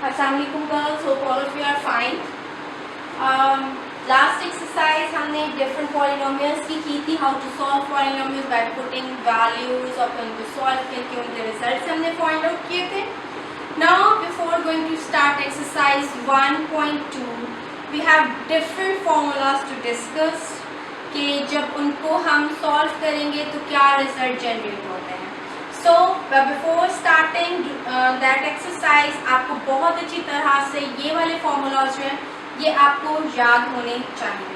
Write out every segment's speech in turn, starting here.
Assalamualaikum girls, hope all of you are fine. Last exercise हमने different polynomials की थी, how to solve polynomials by putting values और उनको solve करके उनके results हमने find out किए थे. Now before going to start exercise 1.2, we have different formulas to discuss कि जब उनको हम solve करेंगे तो क्या result generate होते हैं. So before starting that exercise, आपको बहुत अच्छी तरह से ये वाले formulas जो हैं ये आपको याद होने चाहिए.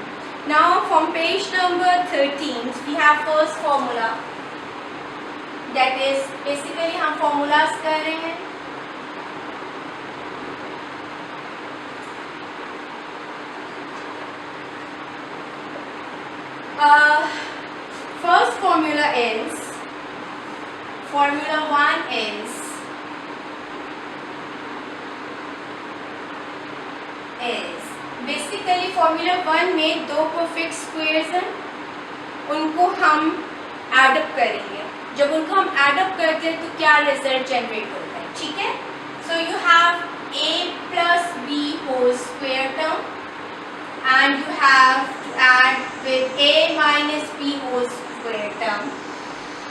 Now from page number 13 we have first formula, that is basically हम formulas कर रहे हैं. First formula is Formula 1 is basically Formula 1 में दो perfect squares हैं, उनको हम add up करेंगे. जब उनको हम add up करते हैं तो क्या result generate होता है, ठीक है? So you have a plus b whole square term and you have to add with a minus b whole square term.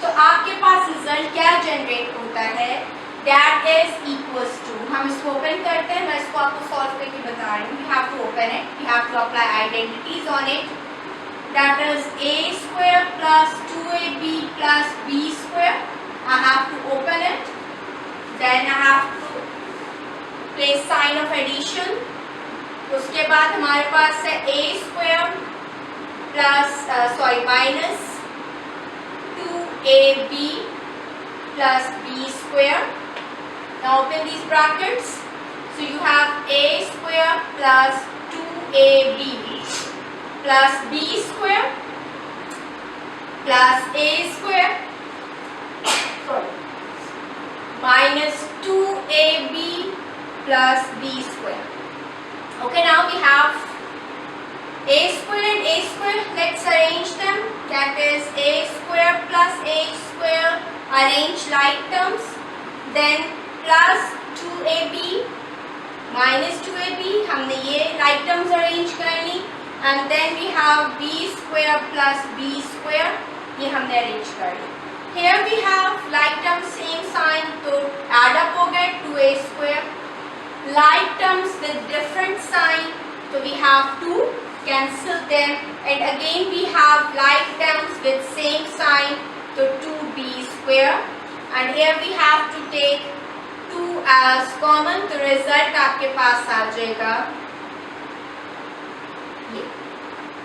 तो आपके पास रिजल्ट क्या जनरेट होता है, दैट इज इक्वल्स टू, हम इसको ओपन करते हैं, मैं इसको आपको सॉल्व करके बता रही हूँ. We have to open it, we have to apply identities on it. That is a square plus 2ab plus b square. I have to open it, then I have to place sign of addition. उसके बाद हमारे पास है a square plus minus ab plus b square. Now open these brackets. So you have a square plus 2ab plus b square plus a square minus 2ab plus b square. Okay, now we have a square and a square. Let's arrange them. That is a square plus a square, arrange like terms. Then plus 2ab minus 2ab, हमने ये like terms arrange करनी. And then we have b square plus b square, ये हमने arrange करनी. Here we have like terms same sign, तो add up हो गए 2a square. Like terms with different sign, so we have to cancel them, and again we have like terms with same sign, so 2b square, and here we have to take 2 as common, तो result आपके पास आ जाएगा ये,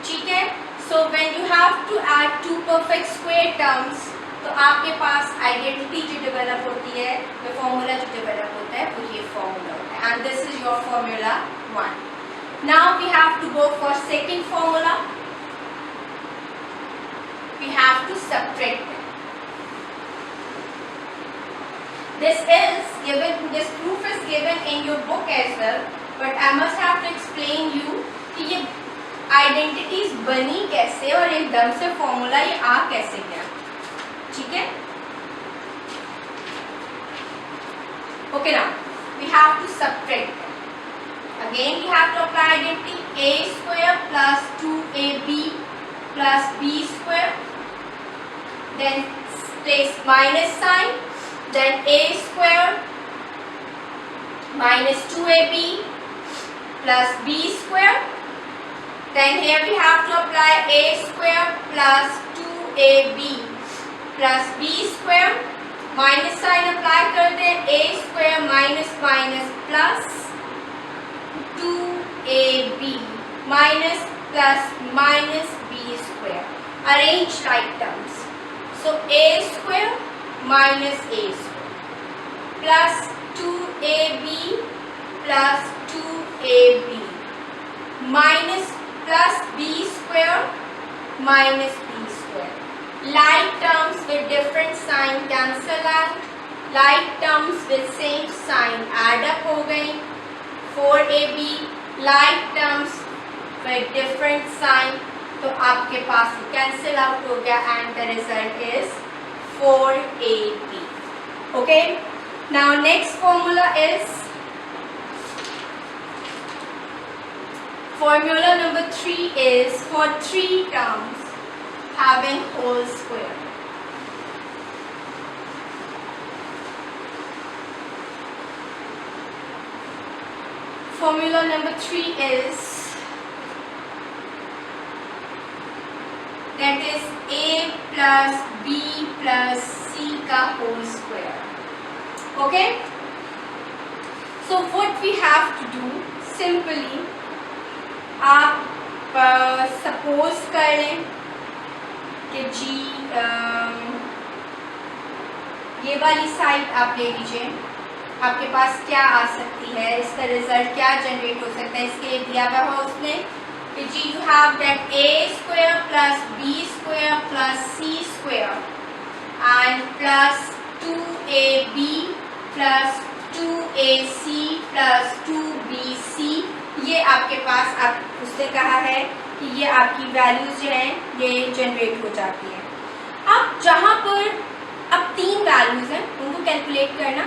ठीक है. So when you have to add two perfect square terms, तो आपके पास identity जो develop होती है, वो फॉर्मूला जो डेवलप होता है वो ये फॉर्मूला होता है, and this is your formula 1. Now we have to go for second formula. We have to subtract them. This is given, this proof is given in your book as well, but I must have to explain you कि ये identities बनी कैसे और एकदम से formula ये आ कैसे गया, ठीक है? Okay, now we have to subtract them. Again we have to apply identity, a square plus 2ab plus b square, then place minus sign, then a square minus 2ab plus b square, then here we have to apply a square plus 2ab plus b square, minus sign apply कर दे, a square minus minus plus 2ab minus plus minus b square, arrange like terms. So a square minus a square plus 2ab plus 2ab minus plus b square minus b square. Like terms with different sign cancel out, like terms with same sign add up हो गई. 4ab like terms with different sign, तो आपके पास cancel out हो गया, and the result is 4ab. Okay, now next formula is formula number 3 is for 3 terms having whole square. Formula number 3 is that is a plus b plus c का whole square. Okay? So what we have to do, simply आप suppose कर लें कि जी ये वाली side आप ले लीजिए, आपके पास क्या आ सकती है, इसका रिजल्ट क्या जनरेट हो सकता है, इसके लिए दिया हुआ है उसने कि जी you have that a square plus b square plus c square and plus 2ab plus 2ac plus 2bc, ये आपके पास आप उसने कहा है कि ये आपकी वैल्यूज जो हैं ये जनरेट हो जाती है। अब जहाँ पर अब 3 वैल्यूज हैं उनको कैलकुलेट करना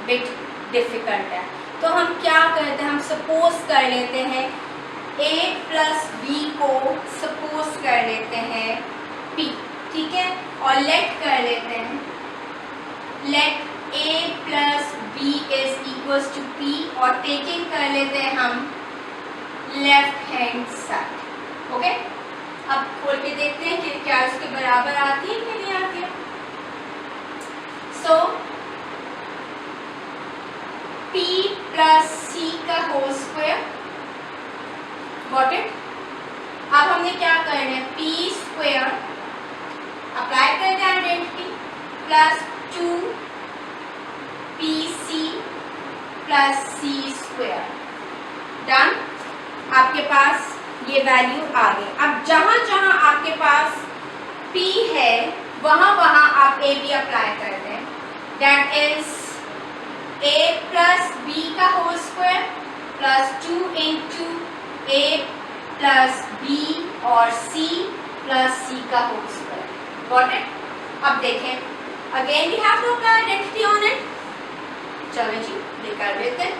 बिट डिफिकल्ट है, तो हम क्या करते हैं, हम सपोज कर लेते हैं a प्लस b को सपोज कर लेते हैं p, ठीक है, और लेट कर लेते हैं let a plus b is equals to p और टेकिंग कर लेते हैं हम लेफ्ट हैंड साइड। ओके, अब खोल के देखते हैं कि क्या उसके बराबर आती है कि नहीं आती है। सो p प्लस c का होल स्क्वायर, गॉट इट। अब हमने क्या करना है, p स्क्वायर अप्लाई करते हैं identity plus 2pc plus c square, done. आपके पास ये वैल्यू आ गई। अब जहाँ जहाँ आपके पास p है वहाँ वहाँ आप a भी अप्लाई करते हैं, that is a plus b का whole square plus 2 into a plus b और c प्लस c का होल स्क्वायर, गॉट इट। अब देखें again we have to apply identity on it, चलो जी ये कर लेते हैं,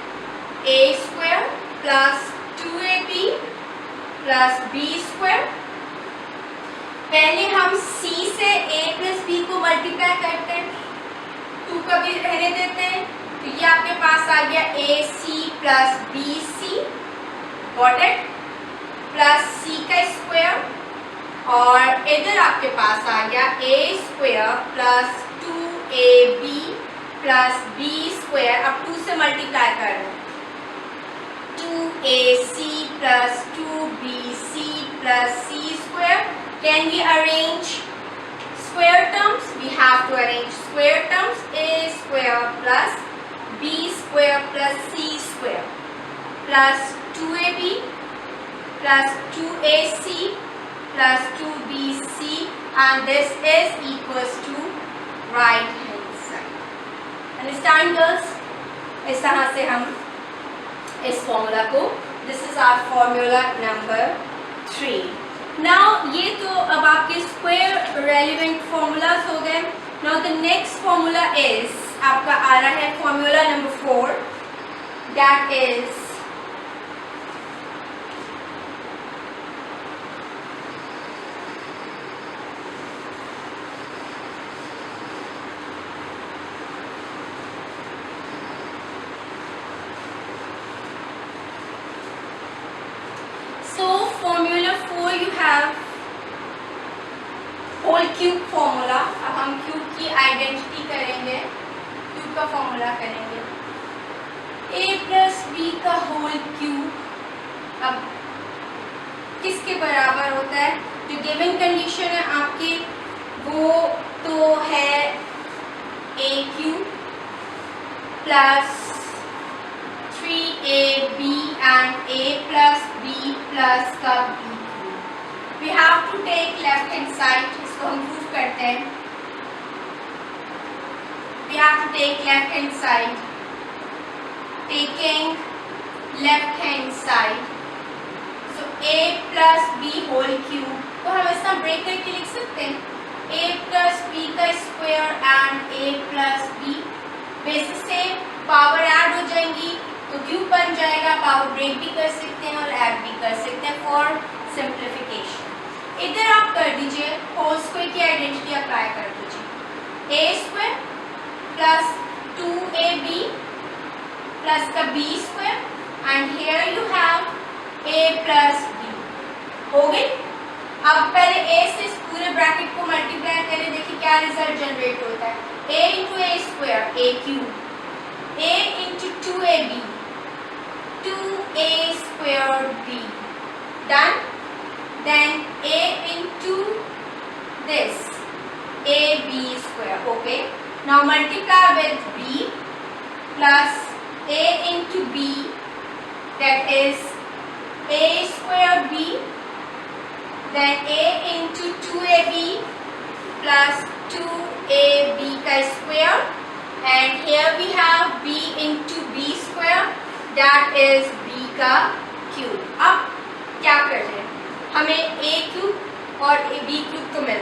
a square plus 2ab plus b square, पहले हम c से a प्लस b को मल्टीप्लाई करते हैं, 2 का भी रहने देते हैं, तो ये आपके पास आ गया ac plus bc, got it, plus c का स्क्वायर, और इधर आपके पास आ गया a square plus 2ab plus b square, अब 2 से मल्टीप्लाई कर रहे हैं, 2ac plus 2bc plus c square. Can we arrange square terms? We have to arrange square terms. A square plus b square plus c square plus 2ab plus 2ac plus 2bc, and this is equals to right hand side. Understand girls? इस तरह से हम इस formula को, this is our formula number 3। Now ये तो अब आपके स्क्वायर रेलिवेंट फॉर्मूलाज हो गए। Now the next formula is आपका आ रहा है formula number 4, that is formula 4 you have whole cube formula। अब हम क्यूब की आइडेंटिटी करेंगे, क्यूब का फॉर्मूला करेंगे, a प्लस बी का होल क्यूब, अब किसके बराबर होता है, जो गिवन कंडीशन है आपकी वो तो है a cube plus 3ab and a plus b plus का b cube. We have to take left hand side, इसको हम प्रूव करते हैं। We have to take left hand side, taking left hand side, so a plus b whole cube, तो हम इसका break करके लिख सकते हैं a plus b का square and a plus b, basis से पावर ऐड हो जाएंगी, तो क्यूब बन जाएगा, पावर ब्रेक भी कर सकते हैं और ऐड भी कर सकते हैं फॉर सिंप्लीफिकेशन। इधर आप कर दीजिए होल स्क्वायर की आइडेंटिटी अप्लाई कर दीजिए, ए स्क्वायर प्लस 2ab प्लस का b square and here you have a plus b। हो गई। अब पहले a से इस पूरे ब्रैकेट को मल्टीप्लाई करें, देखिए क्या रिजल्ट जनरेट होता है, a into A square a cube, a into 2ab 2a square b, done. Then a into this ab square, okay. Now multiply with b plus a into b, that is a square b, then a into 2ab plus 2ab का square, and here we have b into b square, that is b का cube। अब क्या कर रहे हैं, हमें a cube और b cube तो मिल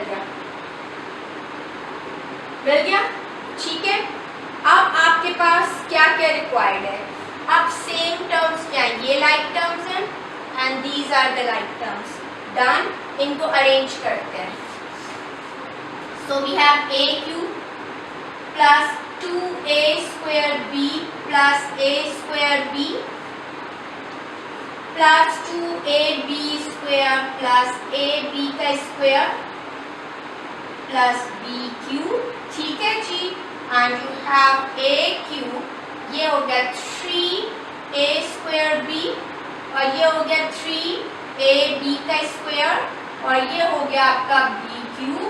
गया, ठीक है। अब आपके पास क्या क्या रिक्वायर्ड है, अब सेम टर्म्स क्या है, ये लाइक टर्म्स हैं and these are the like terms, done. इनको अरेंज करते हैं। So we have a cube plus 2a square b plus a square b plus 2ab square plus ab का स्क्वायर प्लस b क्यूब, ठीक है जी। And you have a cube, ये हो गया 3a स्क्वायर b और ये हो गया 3ab का स्क्वायर और ये हो गया आपका b क्यूब,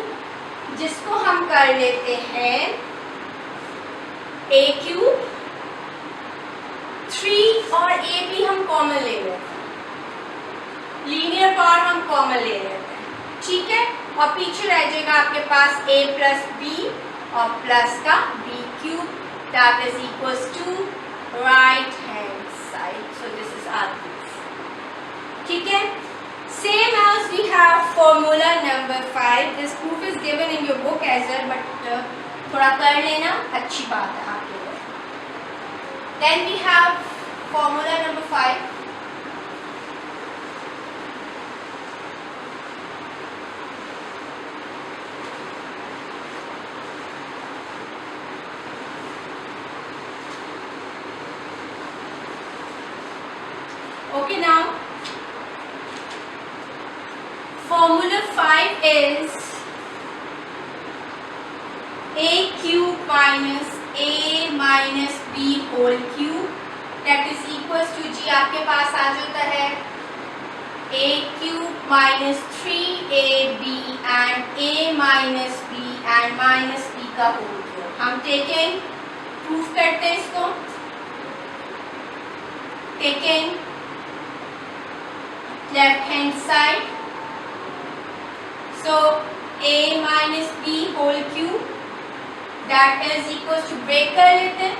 जिसको हम कर लेते हैं a क्यूब, 3 और ab हम कॉमन ले लेते हैं, लीनियर पावर हम कॉमन ले लेते हैं, ठीक है। और पीछे रह जाएगा आपके पास a प्लस b और प्लस का b cube, that is equals to right hand side, so this is our proof, ठीक है। Same as we have formula number 5, this proof is given in your book as well, but थोड़ा कर लेना अच्छी बात है आपके लिए। Then we have formula number 5, okay। Now formula 5 is a cube minus a minus b whole cube, that is equals to जी आपके पास आ जाता है a cube minus 3ab and a minus b and minus b का whole cube। हम taking proof करते हैं इसको, taking left hand side, so a minus b whole cube, that is equals to break कर लेते हैं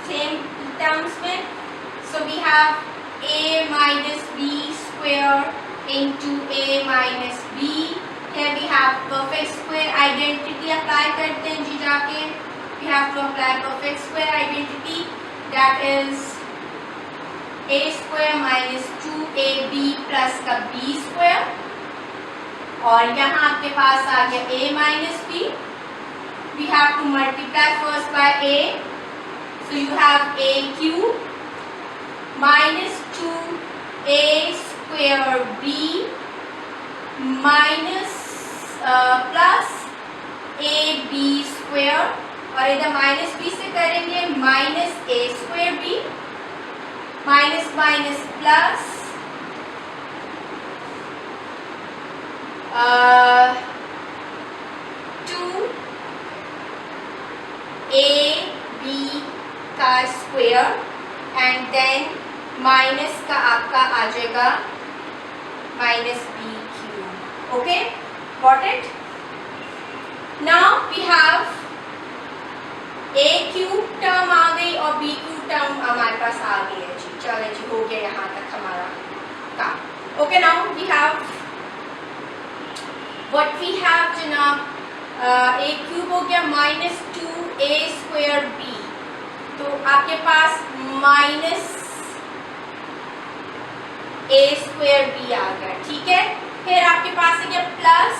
same terms में, so we have a minus b square into a minus b, here we have perfect square identity apply करते हैं जी जाके, we have to apply perfect square identity, that is a square minus 2ab plus का b square, और यहाँ आपके पास आ गया a minus b, we have to multiply first by a, so you have a cube minus 2a square b minus plus ab square, और इधर minus b से करेंगे minus a square b minus minus plus 2ab का square and then minus का आपका आ जाएगा minus b cube, okay, got it. Now we have a cube term आ गई और b क्यूब टर्म हमारे पास आ गई है जी, चलो जी हो गया यहाँ तक हमारा काम, okay. Now we have what we have जनाब, a क्यूब हो गया माइनस 2a स्क्वायर b, तो आपके पास माइनस ए स्क्वायर बी आ गया, ठीक है। फिर आपके पास है क्या प्लस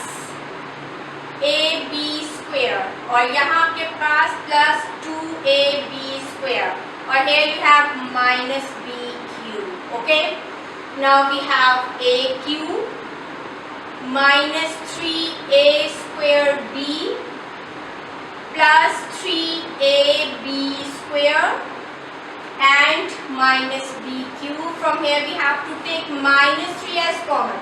ए बी स्क्वायर, और यहाँ आपके पास प्लस 2ab स्क्वायर, और here you have minus b cube. Okay, now we have a cube minus 3a square b plus 3ab square and minus b cube. From here we have to take minus 3 as common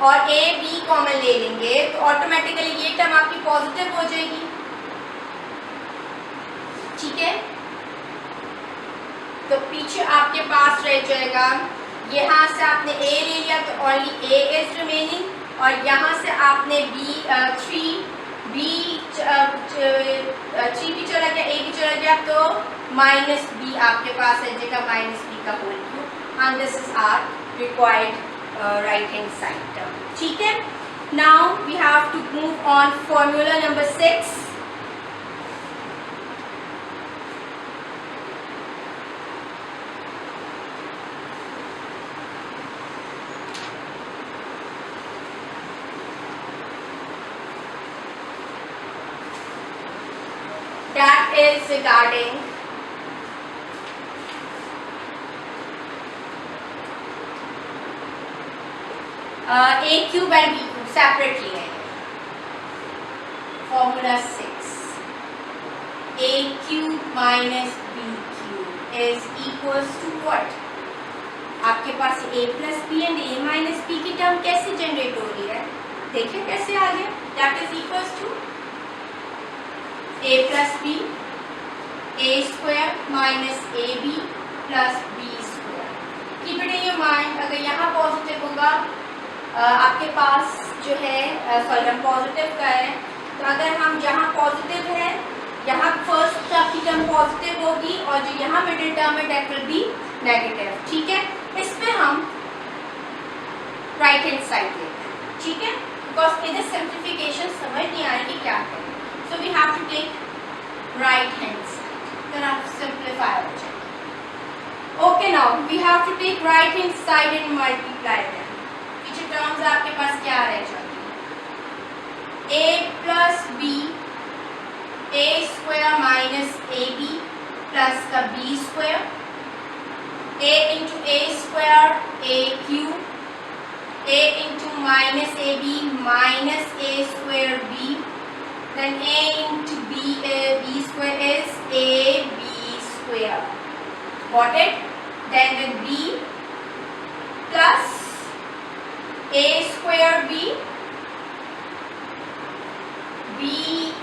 और a b common ले लेंगे तो automatically ये term आपकी positive हो जाएगी, ठीक है। तो पीछे आपके पास रह जाएगा, यहाँ से आपने a ले लिया तो ओनली a इज रिमेनिंग, और यहाँ से आपने b 3 भी चला गया, a भी चला गया, तो माइनस b आपके पास है जगह माइनस b का whole cube, and this is our required right hand side term, ठीक है। Now we have to move on formula number 6. That is regarding a cube and b cube separately है। Formula 6, a cube minus b cube is equals to what? आपके पास a plus b and a minus b की term कैसे generate हो रही है, देखिए कैसे आ गया। That is equals to a plus b, a square minus ab plus b square. Keep it in your mind, अगर यहाँ पॉजिटिव होगा आपके पास जो है सॉरी हम पॉजिटिव का है, तो अगर हम जहाँ पॉजिटिव है यहाँ फर्स्ट आपकी टर्म पॉजिटिव होगी और जो यहाँ मिडिल टर्म है दैट विल बी नेगेटिव, ठीक है। इसमें हम राइट हैंड साइड लेते हैं, ठीक है, बिकॉज इधर सिंप्लीफिकेशन समझ नहीं आ रही कि क्या करें, so we have to take right hand side, then आप सिंप्लीफाई हो जाएगा। Okay, now we have to take right hand side and multiply them. Terms आपके पास क्या रह जाती है, a plus B, A square minus A B plus का B square, a into A square A cube, a into minus A B minus A square B, then a into B square is A B square, got it. Then with b plus a square b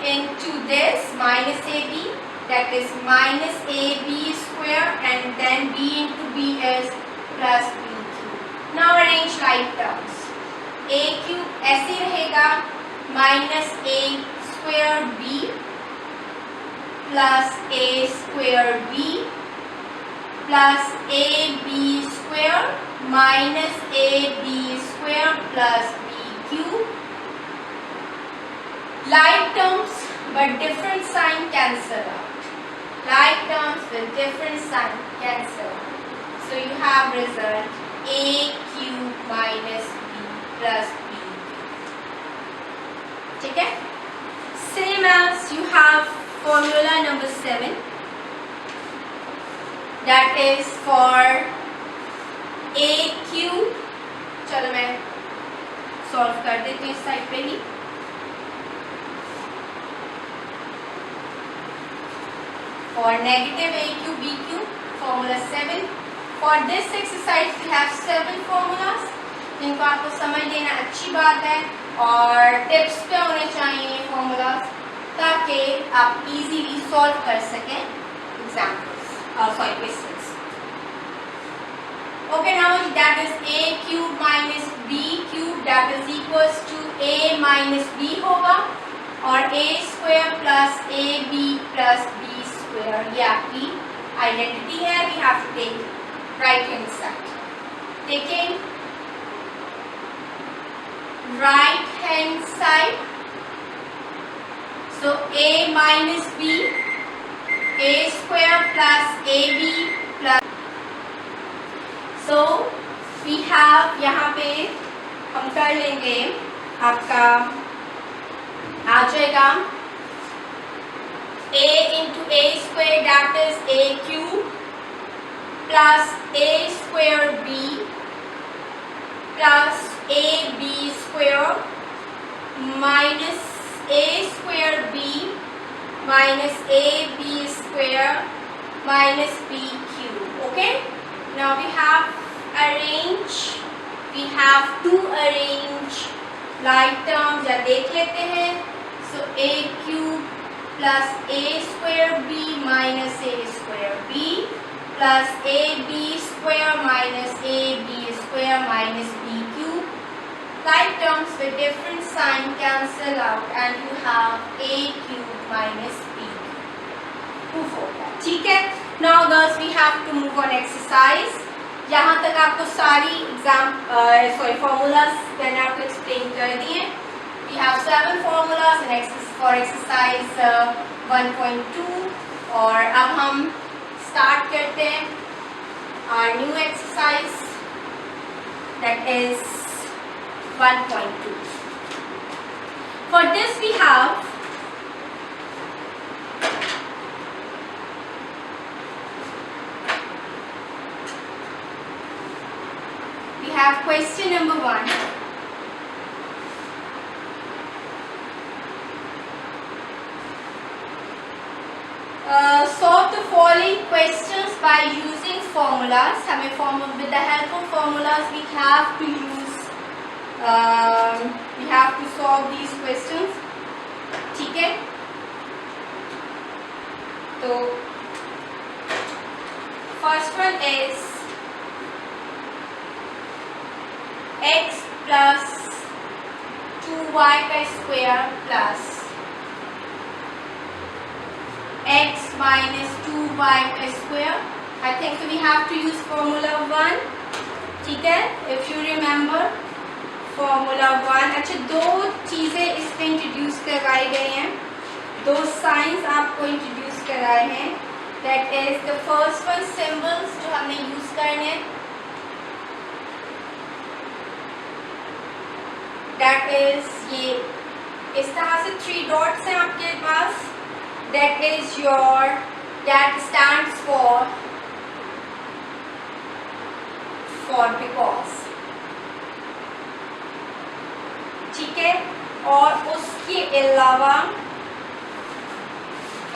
into this minus ab, that is minus ab square, and then b into b is plus b cube. Now arrange like terms, a cube ऐसे रहेगा minus a square b plus a square b plus ab square minus ab square plus b cube. Like terms but different sign cancel out. Like terms with different sign cancel out. So you have result a cube minus b plus b cube. ठीक है? Same as you have formula number 7. That is for a cube, चलो मैं solve कर देती हूँ इस side पे ही। For negative a cube b cube, formula 7. For this exercise we have 7 formulas, जिनको आपको समझ लेना अच्छी बात है और टिप्स पे होने चाहिए formulas, ताकि आप easily solve कर सकें examples और sorry questions. Okay, now that is a cube minus b cube, that is equals to a minus b होगा, और a square plus ab plus b square, ये आपकी आइडेंटिटी है। We have to take right hand side. Taking right hand side, so a minus b, a square plus ab plus, so we have, यहाँ पे हम कर लेंगे, आपका आ जाएगा a into a square, that is a cube, plus a square b plus ab square minus a square b minus ab square minus b cube. Okay, now we have to arrange like terms, या देख लेते हैं. So a cube plus a square b minus a square b plus ab square minus ab square minus b cube. Like terms with different sign cancel out and you have a cube minus b cube. Proof हो गया. ठीक है. Now girls, we have to move on exercise. यहाँ तक आपको सारी formulas मैंने आपको explain कर दिए. We have 7 formulas for exercise 1.2 और अब हम start करते हैं our new exercise, that is 1.2. For this we have question number 1. Solve the following questions by using formulas. हमें with the help of formulas we have to solve these questions. ठीक है. तो first one is x plus 2y का square plus x minus 2y का square. I think we have to use formula 1. ठीक है. If you remember formula 1. अच्छा, दो चीज़ें इसमें इंट्रोड्यूस करवाई गई हैं, दो साइंस आपको इंट्रोड्यूस कराए हैं. That is the first one, symbols जो हमने यूज करने हैं. That is ये इस तरह से 3 dots हैं आपके पास. That stands for because. ठीक है. और उसके अलावा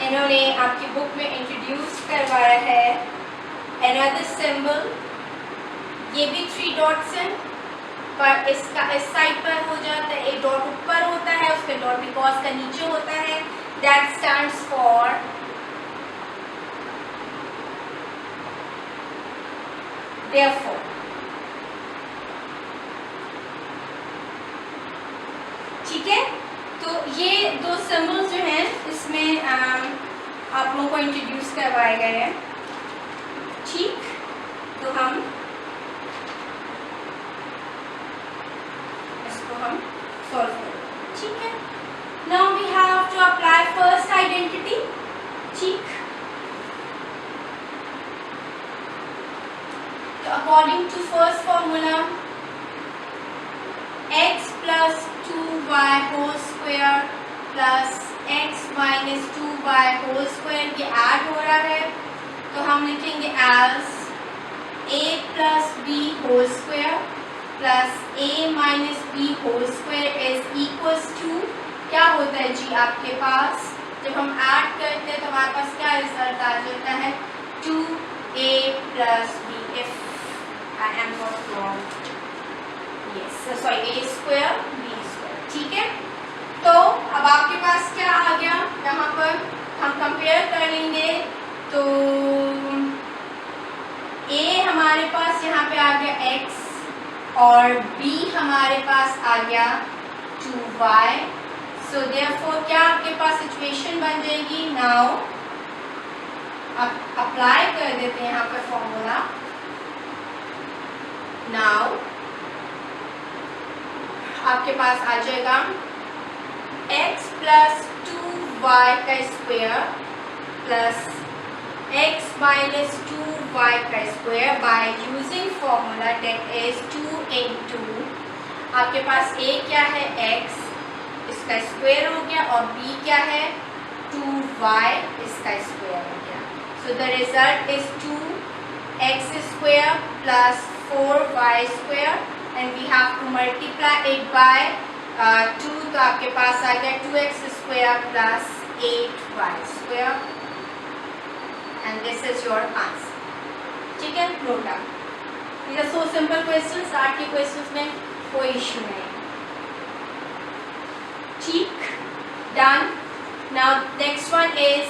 इन्होंने आपकी बुक में इंट्रोड्यूस करवाया है another symbol. ये भी 3 dots हैं, पर इसका इस साइड पर हो जाता है, एक डॉट ऊपर होता है, उसके डॉट बिकॉज का नीचे होता है. That stands for therefore. ठीक है. तो ये दो सिंबल्स जो हैं इसमें आप लोगों को इंट्रोड्यूस करवाए गए हैं. ठीक. तो हम solve करें. ठीक है. Now we have to apply first identity. ठीक. तो according to first formula, x plus 2y whole square plus x minus 2y whole square ये ऐड हो रहा है, तो हम लिखेंगे as a plus b whole square plus a minus b whole square is equals to, क्या होता है जी आपके पास जब हम ऐड करते हैं तो हमारे पास क्या रिजल्ट आ जाता है 2a plus b. if I am not wrong, yes, sorry, a square b square. ठीक है. तो अब आपके पास क्या आ गया, यहाँ पर हम कंपेयर कर लेंगे. तो a हमारे पास यहाँ पे आ गया x और b हमारे पास आ गया 2y. सो देयरफॉर क्या आपके पास सिचुएशन बन जाएगी. नाउ आप अप्लाई कर देते हैं यहाँ पर फॉर्मूला. नाउ आपके पास आ जाएगा x plus 2y का square plus x minus 2 2y का square by using formula that is 2 into आपके पास a क्या है x, इसका स्क्वायर हो गया, और b क्या है 2y, इसका स्क्वायर हो गया. So the result is 2x square plus 4y square and we have to multiply it by 2, तो आपके पास आ गया 2x square plus 8y square and this is your answer. ठीक है, note down. These are so simple questions. आज के questions में कोई issue नहीं. ठीक, done. Now next one is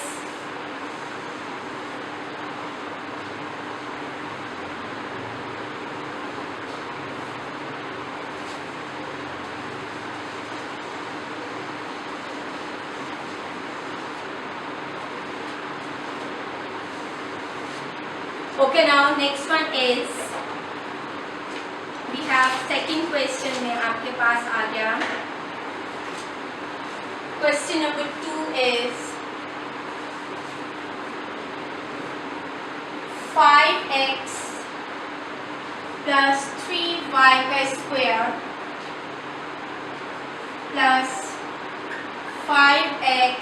okay. Now next one is we have second question में आपके पास आ गया. Question number 2 is 5x plus 3y का square plus 5x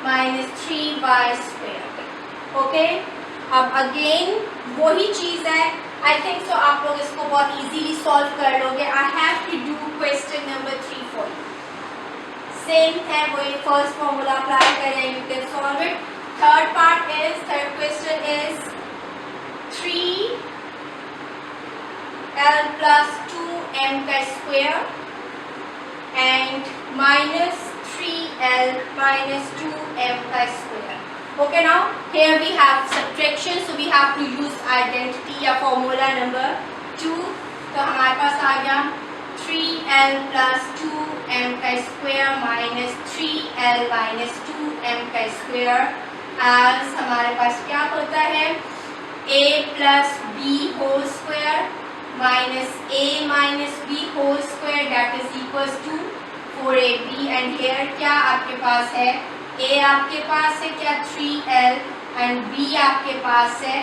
minus 3y square. Okay, अब अगेन वही चीज़ है. आई थिंक सो आप लोग इसको बहुत इजीली सॉल्व कर लोगे. I have to do question number 3 for you. Same है, वही फर्स्ट फॉर्मूला अप्लाई करें, you can solve it. Third question is 3l plus 2m का square and minus 3l minus 2m का square. Okay, now here we have subtraction, so we have to use identity या formula number 2. तो हमारे पास आ गया 3l plus 2m का square minus 3l minus 2m का square as हमारे पास क्या होता है a plus b whole square minus a minus b whole square that is equals to 4ab. and here क्या आपके पास है, a आपके पास है क्या 3l and b आपके पास है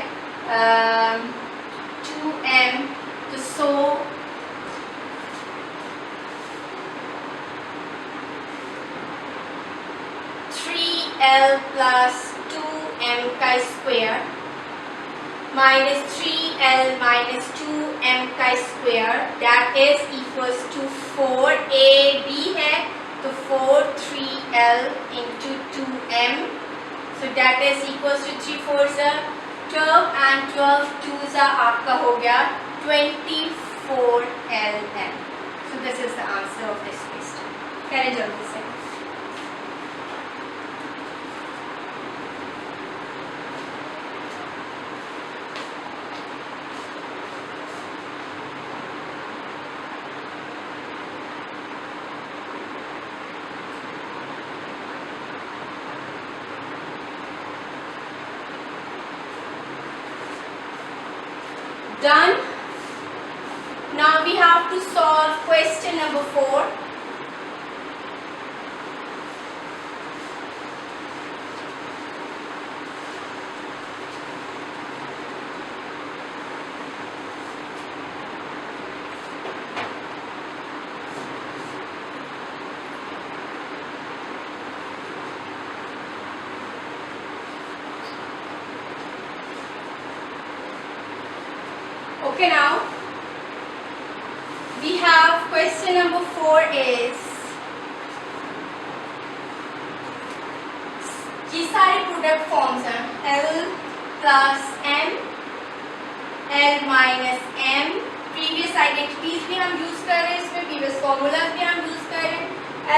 2m. तो सो l plus 2m का square minus 3l minus 2m का square that is equals to 4ab है, तो 4 3l into 2m, so that is equals to 3 4s are 12 and 12 2s are आपका हो गया 24ln. so this is the answer of this question. करें जल्दी से. Done. Now we have to solve question number 4. Okay, now we have question number 4 is ये सारे product forms हैं l plus m, l minus m. Previous identities भी हम use कर रहे हैं इसमें, प्रीवियस फॉर्मूलाज भी हम यूज कर रहे हैं.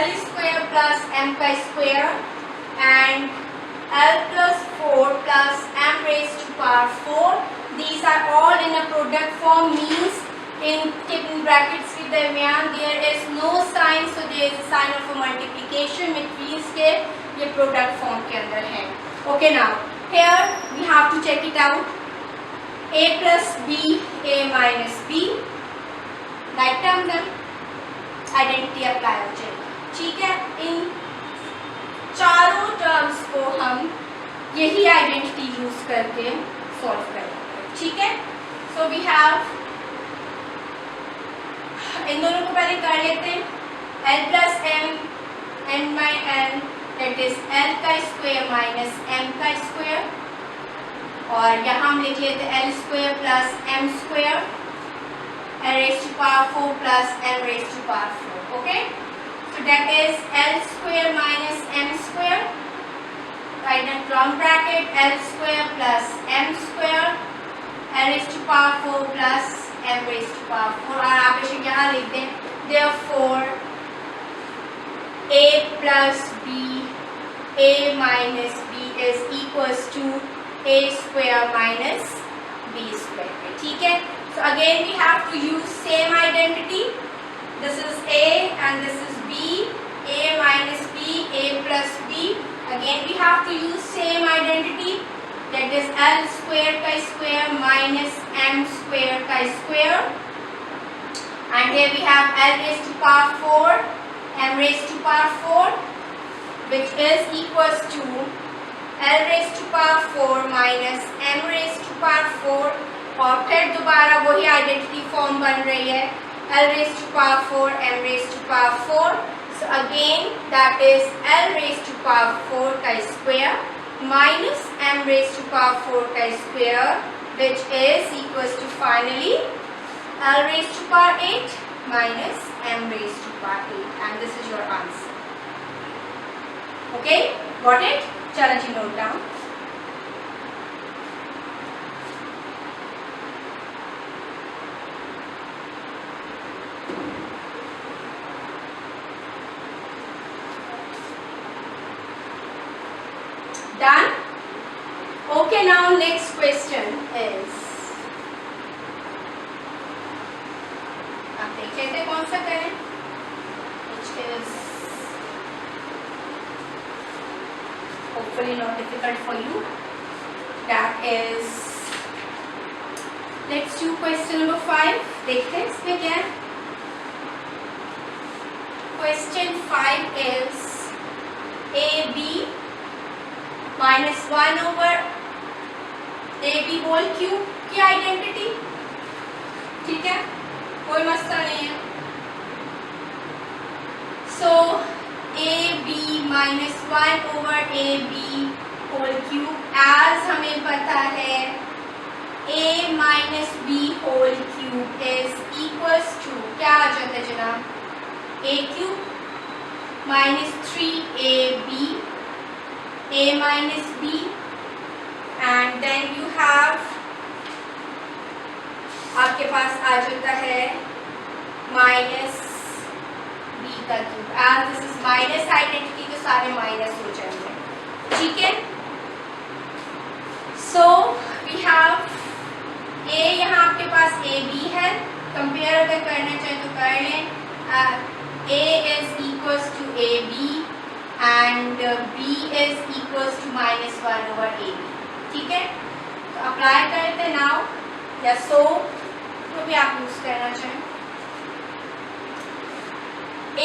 l स्क्वायर प्लस m का square and l plus 4 plus m raised to power 4. These are all in a product form, means in brackets के दरमियान there is no sign, so there is a sign of a multiplication, which means के ये product form के अंदर है. Okay, now here we have to check it out. a plus b, a minus b, like term then identity apply हो जाएगी. ठीक है, इन चारों टर्म्स को हम यही आइडेंटिटी यूज करके सॉल्व करना है, ठीक है। सो वी हैव, इन दोनों को पहले कर लेते हैं। l plus M N by N that is l का स्क्वायर माइनस m का स्क्वायर, और यहाँ हम लिख लेते हैं l square plus m square n raised to power 4 plus m raised to power 4. Okay, so that is l square minus m square, right, and round bracket l square plus m square n raised to power 4 plus m raised to power 4, और आप इसे यहाँ लिख दें therefore a plus b, a minus b is equals to a square minus b square, ठीक है। So again we have to use same identity. This is a and this is b, a minus b, a plus b. Again we have to use same identity, that is l square ka square minus m square ka square, and here we have l raised to power 4, m raised to power 4, which is equals to l raised to power 4 minus m raised to power 4, और फिर दोबारा वही identity form बन रही है l raised to power 4 m raised to power 4. So again that is l raised to power 4 का square minus m raised to power 4 का square, which is equals to finally l raised to power 8 minus m raised to power 8, and this is your answer. Okay, got it? चलो जी note down. Done? Okay, now next question is, आप देख लेते हैं कौन सा करें, which is hopefully not difficult for you. That is, let's do question number 5. देखते हैं इसमें क्या है. Question 5 is AB minus 1 over AB whole cube की आइडेंटिटी, ठीक है, कोई मसला नहीं है. So AB minus 1 over AB whole cube, as हमें पता है A minus B whole cube is equals to, क्या आ जाता है जनाब, A cube minus 3AB a minus b, and then you have, आपके पास आ जाता है माइनस b का cube, as this is minus identity तो सारे माइनस हो जाएंगे, ठीक है. सो वी हैव a, यहाँ आपके पास a b है, कंपेयर अगर करना चाहे तो कर लें. a is equals to ab and b is equals to minus 1 over ab, ठीक है. तो अप्लाई करते हैं नाउ, या सो तो भी आप यूज करना चाहें.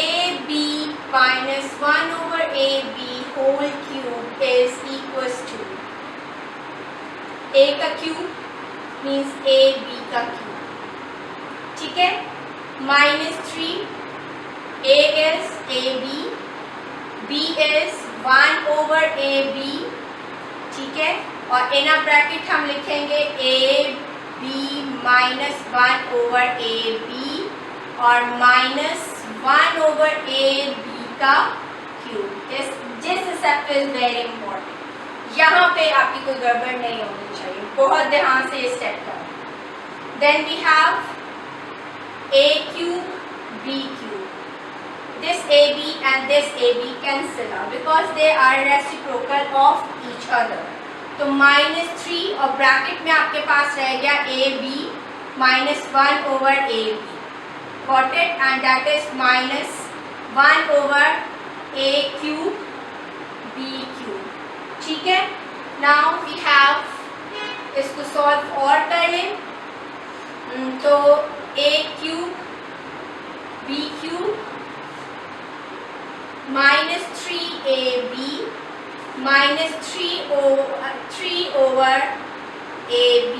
ab minus 1 over ab whole cube is equals to a का क्यूब means ab का क्यूब, ठीक है, minus 3, a is ab, b is 1 over ab, ठीक है, और इन अ ब्रैकेट हम लिखेंगे ab minus 1 over ab और minus 1 over ab का क्यूब. जिस स्टेप इज वेरी इंपॉर्टेंट, यहाँ पे आपकी कोई गड़बड़ नहीं होनी चाहिए, बहुत ध्यान से ये स्टेप करें. Then we have a cube b cube. This AB and this AB cancel out because they are reciprocal of each other. तो -3 और ब्रैकेट में आपके पास रह गया AB minus 1 over AB. Got it? And that is minus 1 over A cube B cube. ठीक है? Now we have, इसको solve और कर लें. तो A cube B cube minus 3ab minus 3 over AB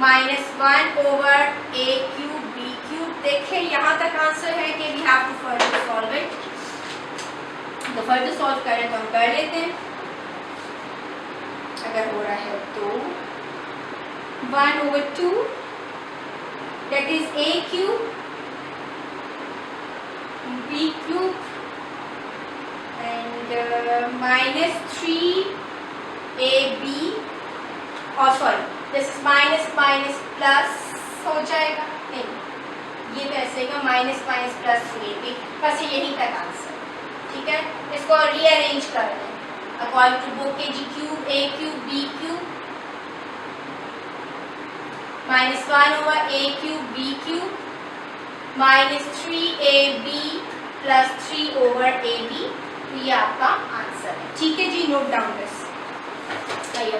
minus 1 over A cube B cube. देखिए यहाँ तक आंसर है कि we have to further solve it. तो फर्दर सॉल्व करें तो हम कर लेते हैं, अगर हो रहा है तो 1 over 2 that is A cube B cube and minus 3AB और sorry this is minus minus plus हो जाएगा, नहीं ये तो ऐसे का माइनस माइनस प्लस 3AB, बस यही तक आंसर। ठीक है, इसको रीअरेंज कर दें अकॉर्डिंग टू बुक के जी cube A cube B cube minus 1 over A cube B cube minus 3AB plus 3 over AB, ये आपका आंसर है। ठीक है जी, नोट डाउन दिस। आइए